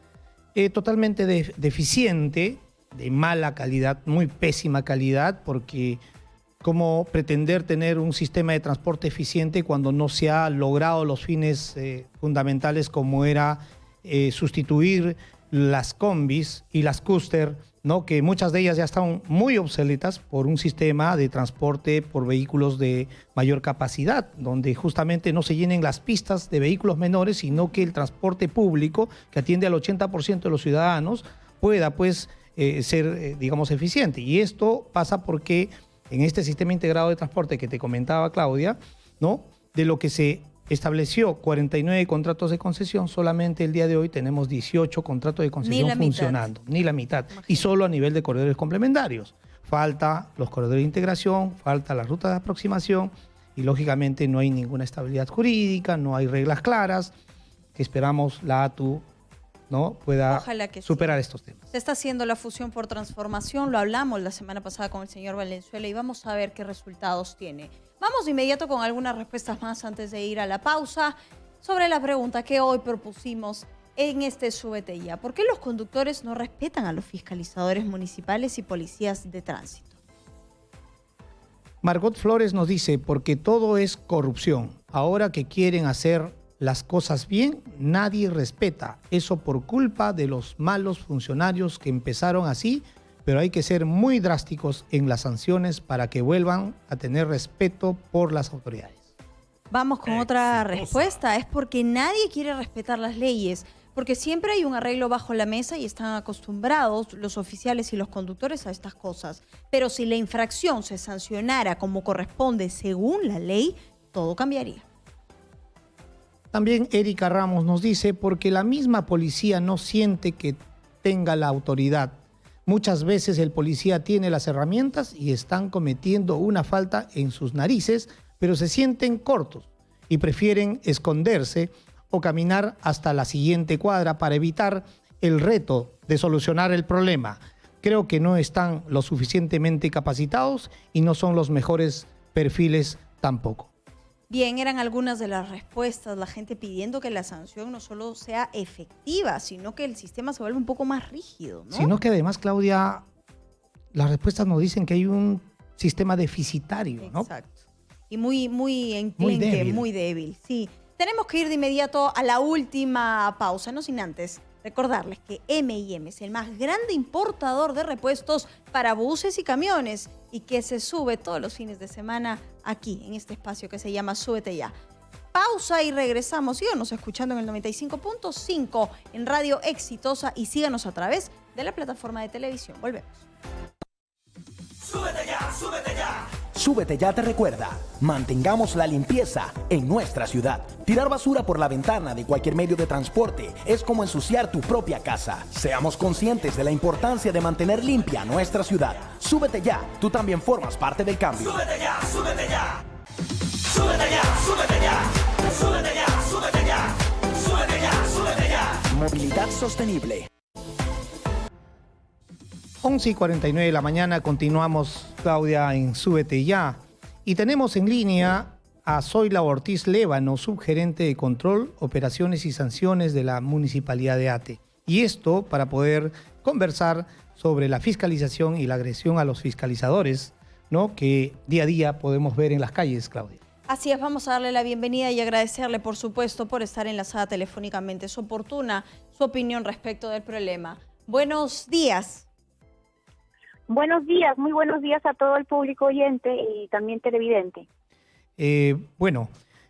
Totalmente deficiente, de mala calidad, muy pésima calidad, porque cómo pretender tener un sistema de transporte eficiente cuando no se ha logrado los fines fundamentales como era sustituir las combis y las cúster, ¿no? Que muchas de ellas ya están muy obsoletas por un sistema de transporte por vehículos de mayor capacidad, donde justamente no se llenen las pistas de vehículos menores, sino que el transporte público, que atiende al 80% de los ciudadanos, pueda, pues, ser, digamos, eficiente. Y esto pasa porque en este sistema integrado de transporte que te comentaba Claudia, ¿no? De lo que se estableció 49 contratos de concesión, solamente el día de hoy tenemos 18 contratos de concesión funcionando, ni la mitad, y solo a nivel de corredores complementarios. Falta los corredores de integración, falta las rutas de aproximación y lógicamente no hay ninguna estabilidad jurídica, no hay reglas claras, que esperamos la ATU, ¿no? pueda superar estos temas. Se está haciendo la fusión por transformación, lo hablamos la semana pasada con el señor Valenzuela y vamos a ver qué resultados tiene. Vamos de inmediato con algunas respuestas más antes de ir a la pausa sobre la pregunta que hoy propusimos en este Súbete Ya. ¿Por qué los conductores no respetan a los fiscalizadores municipales y policías de tránsito? Margot Flores nos dice, porque todo es corrupción. Ahora que quieren hacer las cosas bien, nadie respeta. Eso por culpa de los malos funcionarios que empezaron así, pero hay que ser muy drásticos en las sanciones para que vuelvan a tener respeto por las autoridades. Vamos con otra respuesta. Es porque nadie quiere respetar las leyes, porque siempre hay un arreglo bajo la mesa y están acostumbrados los oficiales y los conductores a estas cosas. Pero si la infracción se sancionara como corresponde según la ley, todo cambiaría. También Erika Ramos nos dice, porque la misma policía no siente que tenga la autoridad. Muchas veces el policía tiene las herramientas y están cometiendo una falta en sus narices, pero se sienten cortos y prefieren esconderse o caminar hasta la siguiente cuadra para evitar el reto de solucionar el problema. Creo que no están lo suficientemente capacitados y no son los mejores perfiles tampoco. Bien, eran algunas de las respuestas, la gente pidiendo que la sanción no solo sea efectiva, sino que el sistema se vuelva un poco más rígido, ¿no? Sino que además, Claudia, las respuestas nos dicen que hay un sistema deficitario, ¿no? Exacto. Y muy enclenque, muy débil. Sí. Tenemos que ir de inmediato a la última pausa, no sin antes recordarles que M&M es el más grande importador de repuestos para buses y camiones y que se sube todos los fines de semana aquí, en este espacio que se llama Súbete Ya. Pausa y regresamos. Síganos escuchando en el 95.5 en Radio Exitosa y síganos a través de la plataforma de televisión. Volvemos. Súbete ya, súbete ya. Súbete Ya te recuerda, mantengamos la limpieza en nuestra ciudad. Tirar basura por la ventana de cualquier medio de transporte es como ensuciar tu propia casa. Seamos conscientes de la importancia de mantener limpia nuestra ciudad. Súbete Ya, tú también formas parte del cambio. Súbete ya, súbete ya. Súbete ya, súbete ya. Súbete ya, súbete ya. Súbete ya, súbete ya. Movilidad sostenible. 11:49 de la mañana, continuamos, Claudia, en Súbete Ya. Y tenemos en línea a Zoila Ortiz Lévano, subgerente de Control, Operaciones y Sanciones de la Municipalidad de Ate. Y esto para poder conversar sobre la fiscalización y la agresión a los fiscalizadores, ¿no?, que día a día podemos ver en las calles, Claudia. Así es, vamos a darle la bienvenida y agradecerle, por supuesto, por estar enlazada telefónicamente. Es oportuna su opinión respecto del problema. Buenos días. Buenos días, muy buenos días a todo el público oyente y también televidente.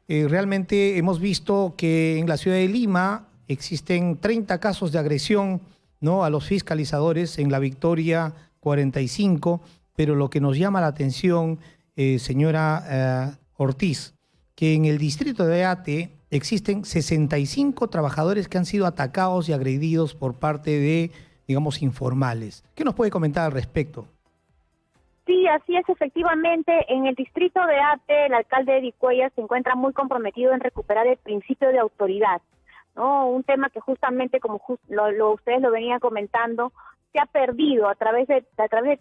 Realmente hemos visto que en la ciudad de Lima existen 30 casos de agresión, ¿no?, a los fiscalizadores, en La Victoria 45, pero lo que nos llama la atención, señora Ortiz, que en el distrito de Ate existen 65 trabajadores que han sido atacados y agredidos por parte de, digamos, informales. ¿Qué nos puede comentar al respecto? Sí, así es, efectivamente. En el distrito de Ate, el alcalde Eddie Cuellar se encuentra muy comprometido en recuperar el principio de autoridad, ¿no? Un tema que justamente, como ustedes lo venían comentando, se ha perdido a través de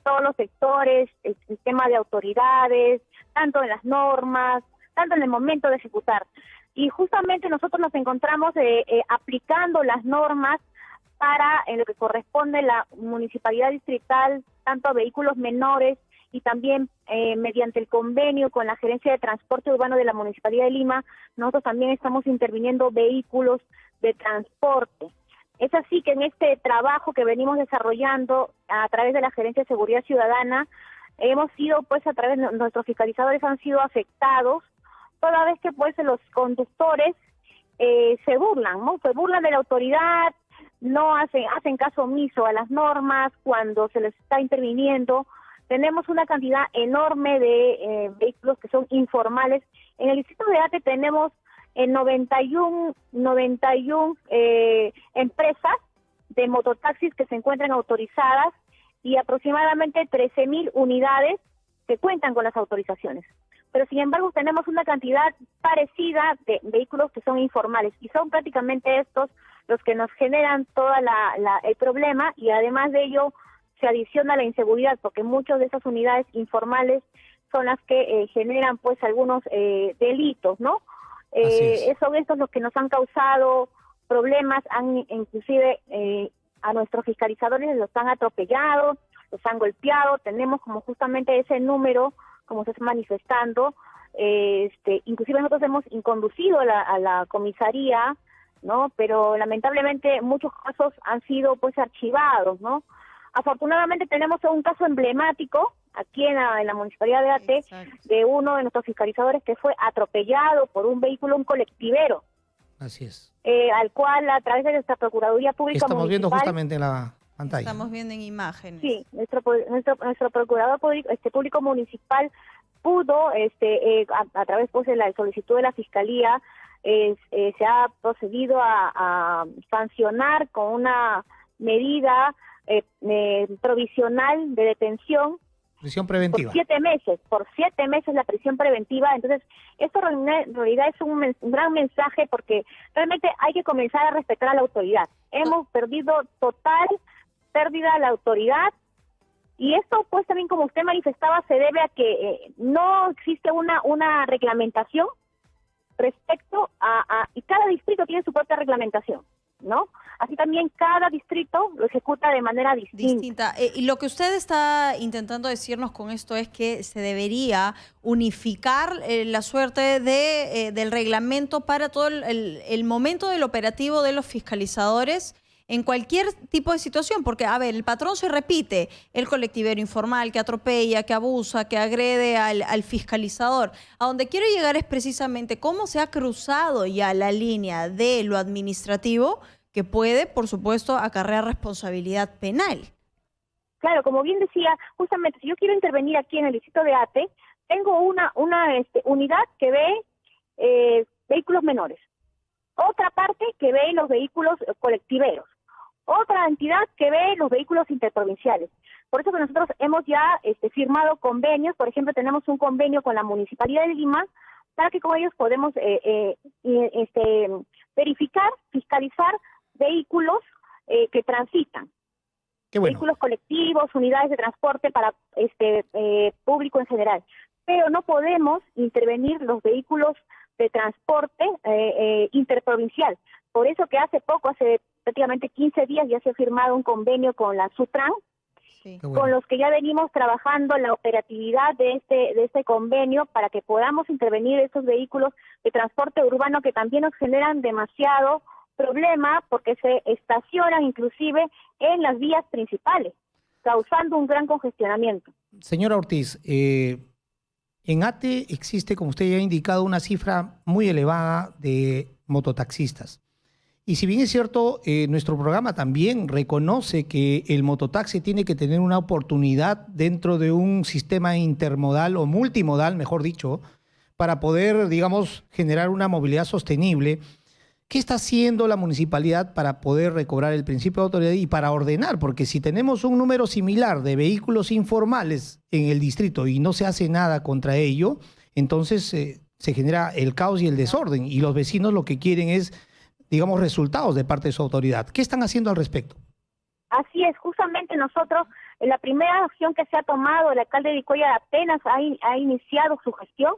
todos los sectores, el sistema de autoridades, tanto en las normas, tanto en el momento de ejecutar. Y justamente nosotros nos encontramos aplicando las normas para, en lo que corresponde la municipalidad distrital, tanto a vehículos menores y también mediante el convenio con la Gerencia de Transporte Urbano de la Municipalidad de Lima, nosotros también estamos interviniendo vehículos de transporte. Es así que en este trabajo que venimos desarrollando a través de la Gerencia de Seguridad Ciudadana, hemos sido, pues, a través de nuestros fiscalizadores han sido afectados, toda vez que, pues, los conductores se burlan, ¿no? Se burlan de la autoridad, no hacen caso omiso a las normas cuando se les está interviniendo. Tenemos una cantidad enorme de vehículos que son informales. En el distrito de Ate tenemos 91 empresas de mototaxis que se encuentran autorizadas y aproximadamente 13.000 unidades que cuentan con las autorizaciones. Pero sin embargo tenemos una cantidad parecida de vehículos que son informales y son prácticamente estos los que nos generan todo el problema, y además de ello se adiciona la inseguridad porque muchas de esas unidades informales son las que generan, pues, algunos delitos, ¿no? Son estos los que nos han causado problemas, inclusive a nuestros fiscalizadores los han atropellado, los han golpeado. Tenemos como justamente ese número, como se está manifestando, inclusive nosotros hemos inconducido a la comisaría, ¿no? Pero lamentablemente muchos casos han sido, pues, archivados, ¿no? Afortunadamente tenemos un caso emblemático aquí en la Municipalidad de Ate. Exacto. De uno de nuestros fiscalizadores que fue atropellado por un vehículo, un colectivero. Así es. Al cual, a través de nuestra Procuraduría Pública Estamos Municipal, viendo justamente en la pantalla. Estamos viendo en imágenes. Sí, nuestro Procurador Público Municipal pudo, a través, pues, de la solicitud de la Fiscalía, se ha procedido a sancionar con una medida provisional de detención. Prisión preventiva. Por 7 meses la prisión preventiva. Entonces, esto en realidad es un gran mensaje porque realmente hay que comenzar a respetar a la autoridad. Hemos perdido total pérdida de la autoridad, y esto, pues, también, como usted manifestaba, se debe a que no existe una reglamentación respecto y cada distrito tiene su propia reglamentación, ¿no? Así también cada distrito lo ejecuta de manera distinta. Y lo que usted está intentando decirnos con esto es que se debería unificar la suerte del reglamento para todo el momento del operativo de los fiscalizadores en cualquier tipo de situación, porque, a ver, el patrón se repite, el colectivero informal que atropella, que abusa, que agrede al fiscalizador. A donde quiero llegar es precisamente cómo se ha cruzado ya la línea de lo administrativo, que puede, por supuesto, acarrear responsabilidad penal. Claro, como bien decía, justamente, si yo quiero intervenir aquí en el distrito de Ate, tengo una unidad que ve vehículos menores, otra parte que ve los vehículos colectiveros, otra entidad que ve los vehículos interprovinciales. Por eso que nosotros hemos ya firmado convenios. Por ejemplo, tenemos un convenio con la Municipalidad de Lima para que con ellos podemos verificar, fiscalizar vehículos que transitan. Qué bueno. Vehículos colectivos, unidades de transporte para público en general. Pero no podemos intervenir los vehículos de transporte interprovincial. Por eso que hace prácticamente 15 días ya se ha firmado un convenio con la SUTRAN, Sí. con los que ya venimos trabajando la operatividad de este convenio para que podamos intervenir esos vehículos de transporte urbano que también nos generan demasiado problema porque se estacionan inclusive en las vías principales, causando un gran congestionamiento. Señora Ortiz, en ATE existe, como usted ya ha indicado, una cifra muy elevada de mototaxistas. Y si bien es cierto, nuestro programa también reconoce que el mototaxi tiene que tener una oportunidad dentro de un sistema intermodal o multimodal, mejor dicho, para poder, digamos, generar una movilidad sostenible. ¿Qué está haciendo la municipalidad para poder recobrar el principio de autoridad y para ordenar? Porque si tenemos un número similar de vehículos informales en el distrito y no se hace nada contra ello, entonces se genera el caos y el desorden. Y los vecinos lo que quieren es, digamos, resultados de parte de su autoridad. ¿Qué están haciendo al respecto? Así es, justamente nosotros, la primera acción que se ha tomado, el alcalde de Vicuña apenas ha iniciado su gestión,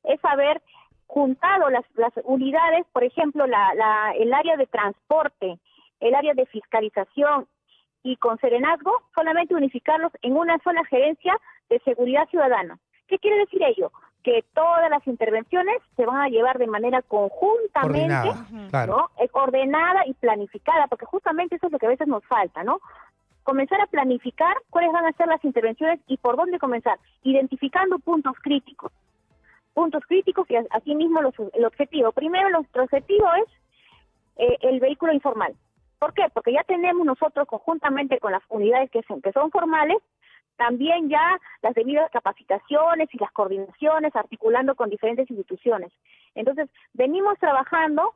es haber juntado las unidades, por ejemplo, el área de transporte, el área de fiscalización y con serenazgo, solamente unificarlos en una sola gerencia de seguridad ciudadana. ¿Qué quiere decir ello? Que todas las intervenciones se van a llevar de manera conjuntamente, Ordenada, claro. ¿no? Ordenada y planificada, porque justamente eso es lo que a veces nos falta, ¿no? Comenzar a planificar cuáles van a ser las intervenciones y por dónde comenzar, identificando puntos críticos y asimismo el objetivo. Primero, nuestro objetivo es el vehículo informal. ¿Por qué? Porque ya tenemos nosotros conjuntamente con las unidades que son formales, también ya las debidas capacitaciones y las coordinaciones, articulando con diferentes instituciones. Entonces, venimos trabajando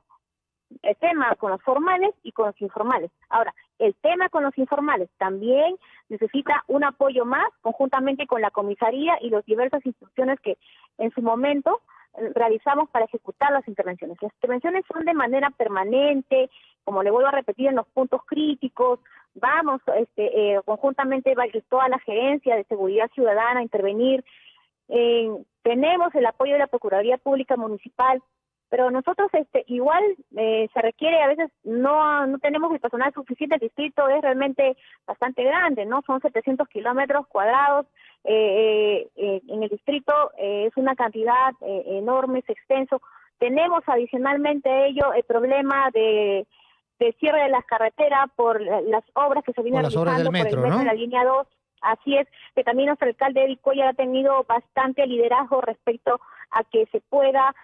el tema con los formales y con los informales. Ahora, el tema con los informales también necesita un apoyo más, conjuntamente con la comisaría y las diversas instituciones que en su momento realizamos para ejecutar las intervenciones. Las intervenciones son de manera permanente, como le vuelvo a repetir, en los puntos críticos. Vamos conjuntamente toda la gerencia de seguridad ciudadana a intervenir. Tenemos el apoyo de la Procuraduría Pública Municipal, pero nosotros igual se requiere, a veces no tenemos el personal suficiente. El distrito es realmente bastante grande, ¿no? Son 700 kilómetros cuadrados. En el distrito es una cantidad enorme, es extenso. Tenemos adicionalmente a ello el problema de cierre de las carreteras por las obras que se vienen realizando por el metro, ¿no? En la línea 2. Así es, que también nuestro alcalde Eddie Cuellar ha tenido bastante liderazgo respecto a que se pueda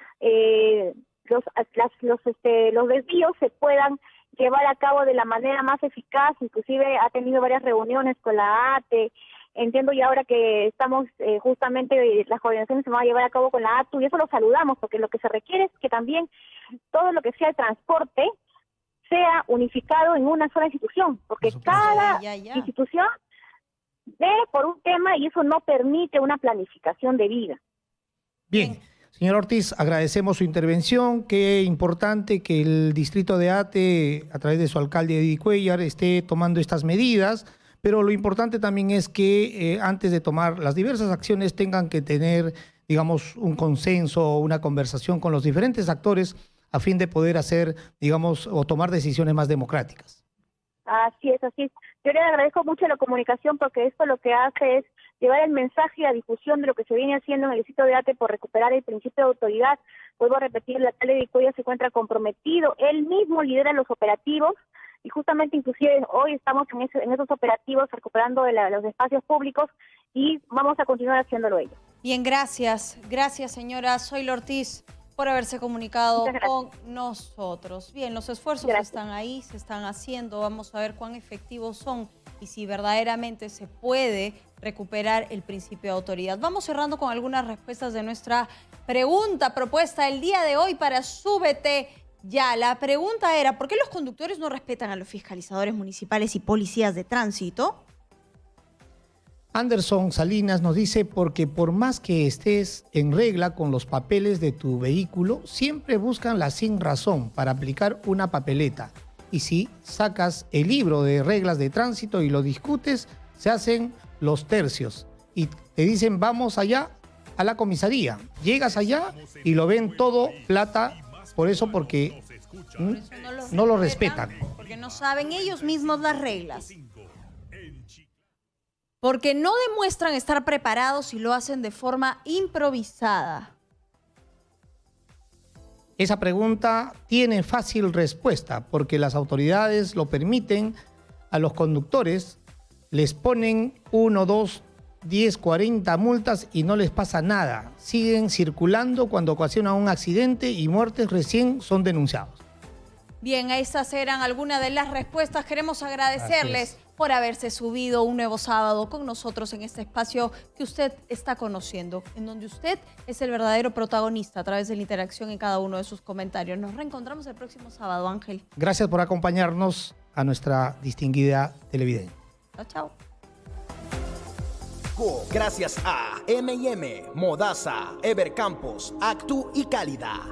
los desvíos se puedan llevar a cabo de la manera más eficaz. Inclusive ha tenido varias reuniones con la ATE. Entiendo ya ahora que estamos justamente las coordinaciones se van a llevar a cabo con la ATU y eso lo saludamos, porque lo que se requiere es que también todo lo que sea el transporte sea unificado en una sola institución, porque cada institución ve por un tema y eso no permite una planificación debida. Bien, señor Ortiz, agradecemos su intervención. Qué importante que el distrito de ATE, a través de su alcalde Eddie Cuellar, esté tomando estas medidas, pero lo importante también es que antes de tomar las diversas acciones tengan que tener, digamos, un consenso o una conversación con los diferentes actores a fin de poder hacer, digamos, o tomar decisiones más democráticas. Así es, así es. Yo le agradezco mucho la comunicación porque esto lo que hace es llevar el mensaje y la difusión de lo que se viene haciendo en el distrito de ATE por recuperar el principio de autoridad. Vuelvo a repetir, el alcalde de Vicuña se encuentra comprometido, él mismo lidera los operativos y justamente inclusive hoy estamos en esos operativos recuperando los espacios públicos y vamos a continuar haciéndolo ello. Bien, gracias señora Zoila Ortiz por haberse comunicado con nosotros. Bien, los esfuerzos están ahí, se están haciendo, vamos a ver cuán efectivos son y si verdaderamente se puede recuperar el principio de autoridad. Vamos cerrando con algunas respuestas de nuestra pregunta propuesta el día de hoy para Súbete Ya. La pregunta era, ¿por qué los conductores no respetan a los fiscalizadores municipales y policías de tránsito? Anderson Salinas nos dice, porque por más que estés en regla con los papeles de tu vehículo, siempre buscan la sin razón para aplicar una papeleta. Y si sacas el libro de reglas de tránsito y lo discutes, se hacen los tercios. Y te dicen, vamos allá a la comisaría. Llegas allá y lo ven todo plata, porque Por eso no lo respetan. Porque no saben ellos mismos las reglas. Porque no demuestran estar preparados y lo hacen de forma improvisada. Esa pregunta tiene fácil respuesta, porque las autoridades lo permiten. A los conductores les ponen 1, 2, 10, 40 multas y no les pasa nada. Siguen circulando cuando ocasionan un accidente y muertes recién son denunciados. Bien, esas eran algunas de las respuestas. Queremos agradecerles por haberse subido un nuevo sábado con nosotros en este espacio que usted está conociendo, en donde usted es el verdadero protagonista a través de la interacción en cada uno de sus comentarios. Nos reencontramos el próximo sábado, Ángel. Gracias por acompañarnos a nuestra distinguida televidente. Chao, chao. Gracias a M&M, Modasa, Evercampos, Actu y Cálida.